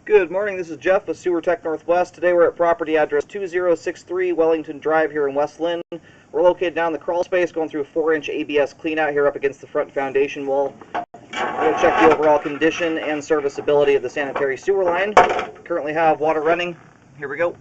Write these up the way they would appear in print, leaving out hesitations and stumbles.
Good morning, this is Jeff with Sewer Tech Northwest. Today we're at property address 2063 Wellington Drive here in West Lynn. We're located down in the crawl space, going through a 4-inch ABS cleanout here up against the front foundation wall. We're going to check the overall condition and serviceability of the sanitary sewer line. Currently have water running. Here we go.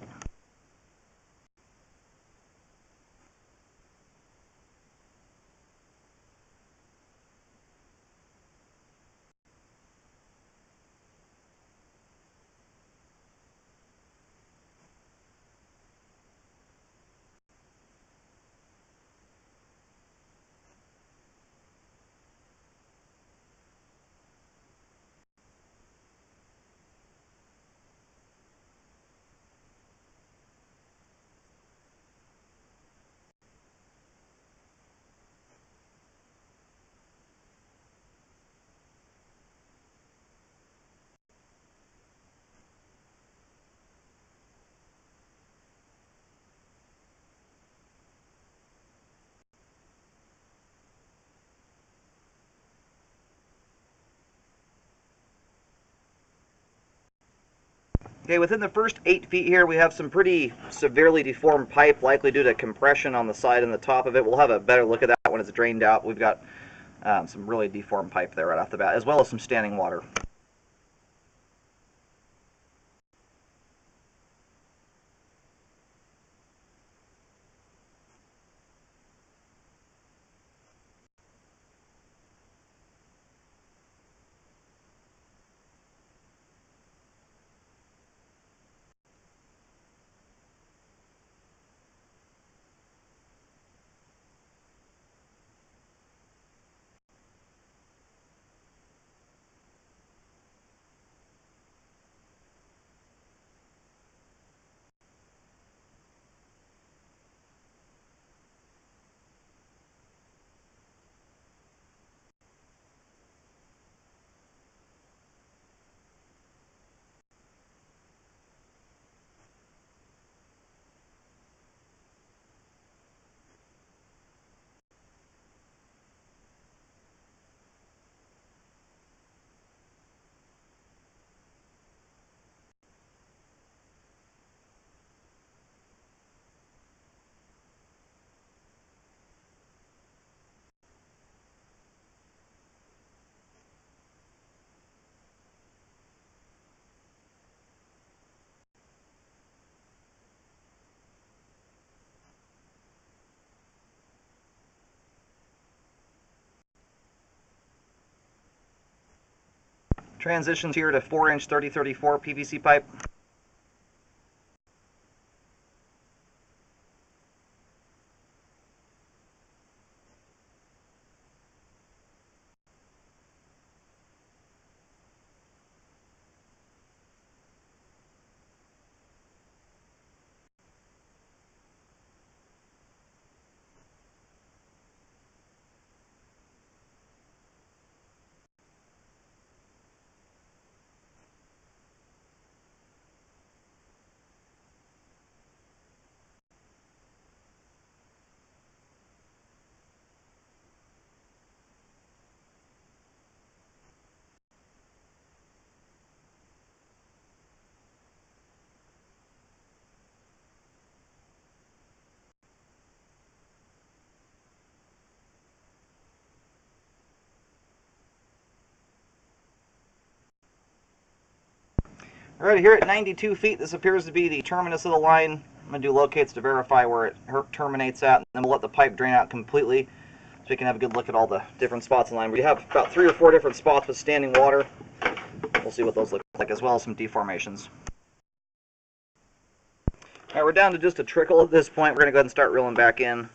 Okay, within the first 8 feet here, we have some pretty severely deformed pipe, likely due to compression on the side and the top of it. We'll have a better look at that when it's drained out. We've got some really deformed pipe there right off the bat, as well as some standing water. Transitions here to 4-inch 3034 PVC pipe. Alright, here at 92 feet, this appears to be the terminus of the line. I'm going to do locates to verify where it terminates at, and then we'll let the pipe drain out completely so we can have a good look at all the different spots in the line. We have about 3 or 4 different spots with standing water. We'll see what those look like, as well as some deformations. Alright, we're down to just a trickle at this point. We're going to go ahead and start reeling back in.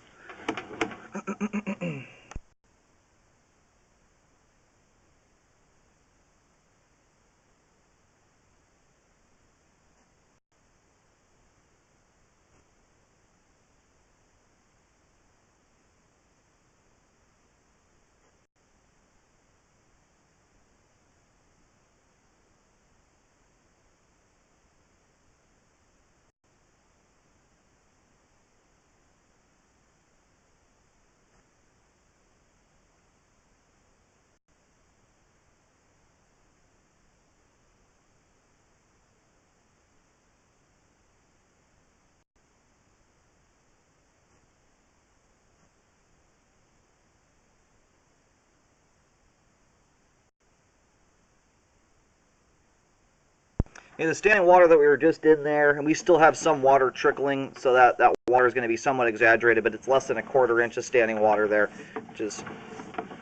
Okay, the standing water that we were just in there, and we still have some water trickling, so that water is going to be somewhat exaggerated, but it's less than a quarter inch of standing water there, which is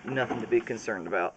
nothing to be concerned about.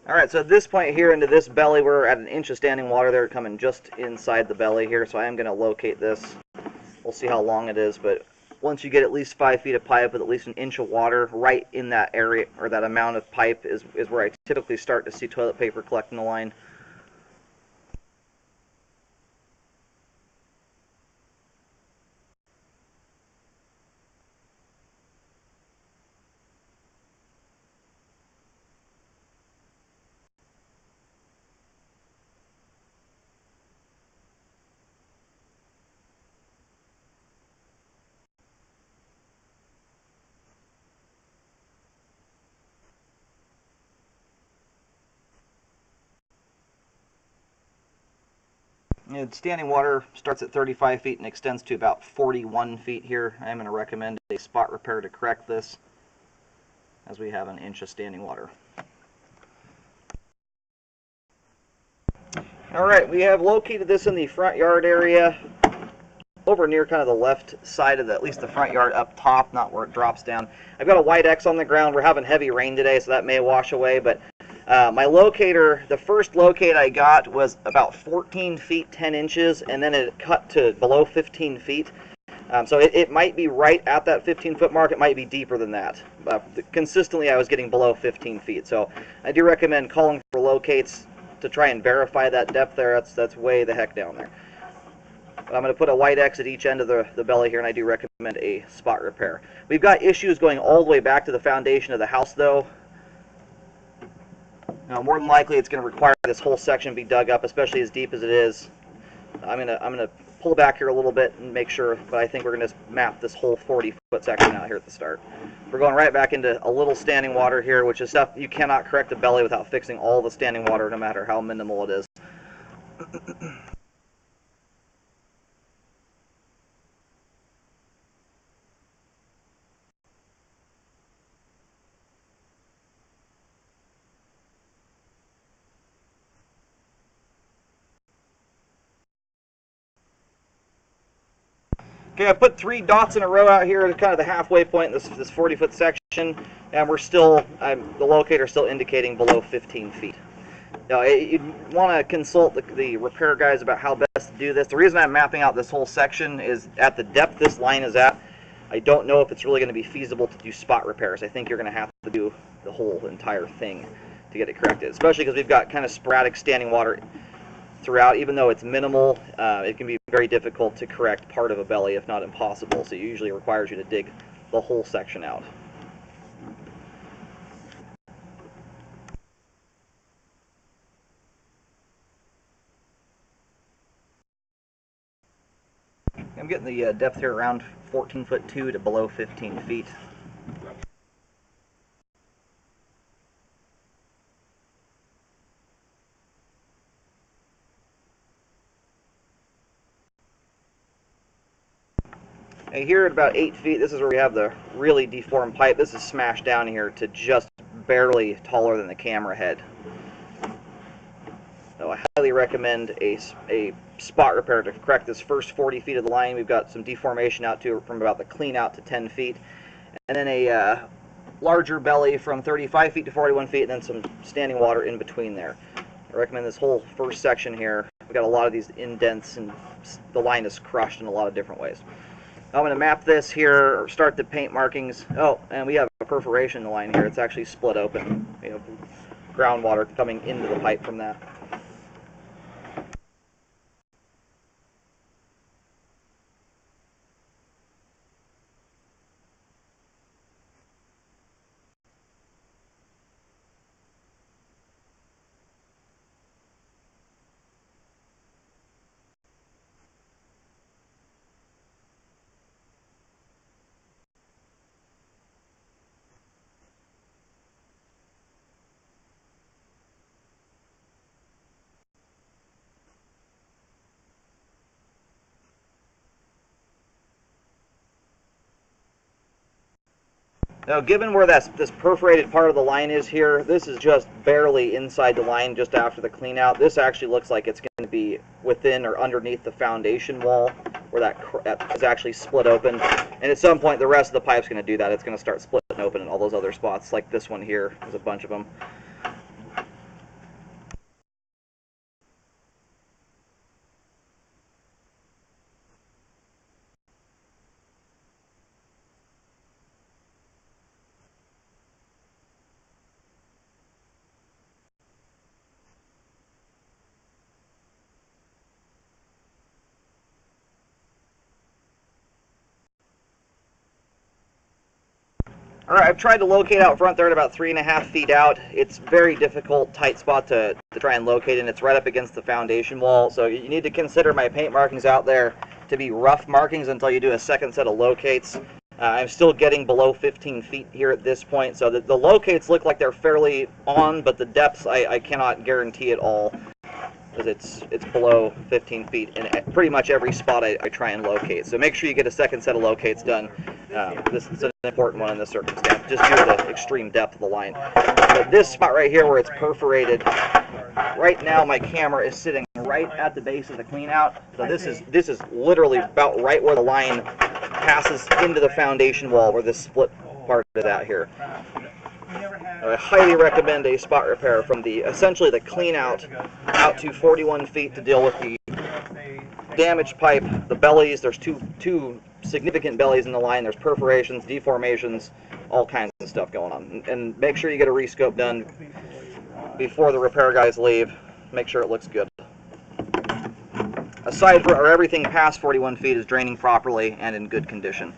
Alright, so at this point here into this belly, we're at an inch of standing water there coming just inside the belly here, so I am going to locate this. We'll see how long it is, but once you get at least 5 feet of pipe with at least an inch of water right in that area, or that amount of pipe, is where I typically start to see toilet paper collecting the line. Standing water starts at 35 feet and extends to about 41 feet here. I'm going to recommend a spot repair to correct this, as we have an inch of standing water. Alright, we have located this in the front yard area, over near kind of the left side of at least the front yard up top, not where it drops down. I've got a white X on the ground. We're having heavy rain today, so that may wash away, but my locator, the first locate I got was about 14 feet 10 inches, and then it cut to below 15 feet. So it might be right at that 15-foot mark. It might be deeper than that. Consistently, I was getting below 15 feet. So I do recommend calling for locates to try and verify that depth there. That's way the heck down there. But I'm going to put a white X at each end of the belly here, and I do recommend a spot repair. We've got issues going all the way back to the foundation of the house, though. Now, more than likely, it's going to require this whole section be dug up, especially as deep as it is. I'm gonna pull back here a little bit and make sure, but I think we're going to map this whole 40-foot section out here at the start. We're going right back into a little standing water here, which is stuff you cannot correct a belly without fixing all the standing water, no matter how minimal it is. Okay, I put 3 dots in a row out here at kind of the halfway point in this 40-foot section, and we're still, the locator still indicating below 15 feet. Now, you want to consult the repair guys about how best to do this. The reason I'm mapping out this whole section is at the depth this line is at, I don't know if it's really going to be feasible to do spot repairs. I think you're going to have to do the whole entire thing to get it corrected, especially because we've got kind of sporadic standing water throughout. Even though it's minimal, it can be very difficult to correct part of a belly, if not impossible, so it usually requires you to dig the whole section out. I'm getting the depth here around 14'2" to below 15 feet. And here at about 8 feet, this is where we have the really deformed pipe. This is smashed down here to just barely taller than the camera head. So I highly recommend a spot repair to correct this first 40 feet of the line. We've got some deformation out to from about the clean out to 10 feet. And then a larger belly from 35 feet to 41 feet, and then some standing water in between there. I recommend this whole first section here. We've got a lot of these indents, and the line is crushed in a lot of different ways. I'm going to map this here, or start the paint markings. Oh, and we have a perforation in the line here. It's actually split open. You know, groundwater coming into the pipe from that. Now, given where this perforated part of the line is here, this is just barely inside the line just after the clean out. This actually looks like it's going to be within or underneath the foundation wall where that is actually split open. And at some point, the rest of the pipe's going to do that. It's going to start splitting open in all those other spots, like this one here. There's a bunch of them. Alright, I've tried to locate out front there at about 3.5 feet out. It's very difficult, tight spot to try and locate, and it's right up against the foundation wall. So you need to consider my paint markings out there to be rough markings until you do a second set of locates. I'm still getting below 15 feet here at this point, so the locates look like they're fairly on, but the depths I cannot guarantee at all, because it's below 15 feet in pretty much every spot I try and locate. So make sure you get a second set of locates done. This is an important one in this circumstance, just due to the extreme depth of the line. But this spot right here where it's perforated, right now my camera is sitting right at the base of the clean out. So this is literally about right where the line passes into the foundation wall, where this split part is out here. I highly recommend a spot repair from essentially the clean out to 41 feet to deal with the damaged pipe, the bellies. There's two significant bellies in the line. There's perforations, deformations, all kinds of stuff going on. And make sure you get a rescope done before the repair guys leave. Make sure it looks good. Aside from everything past 41 feet is draining properly and in good condition.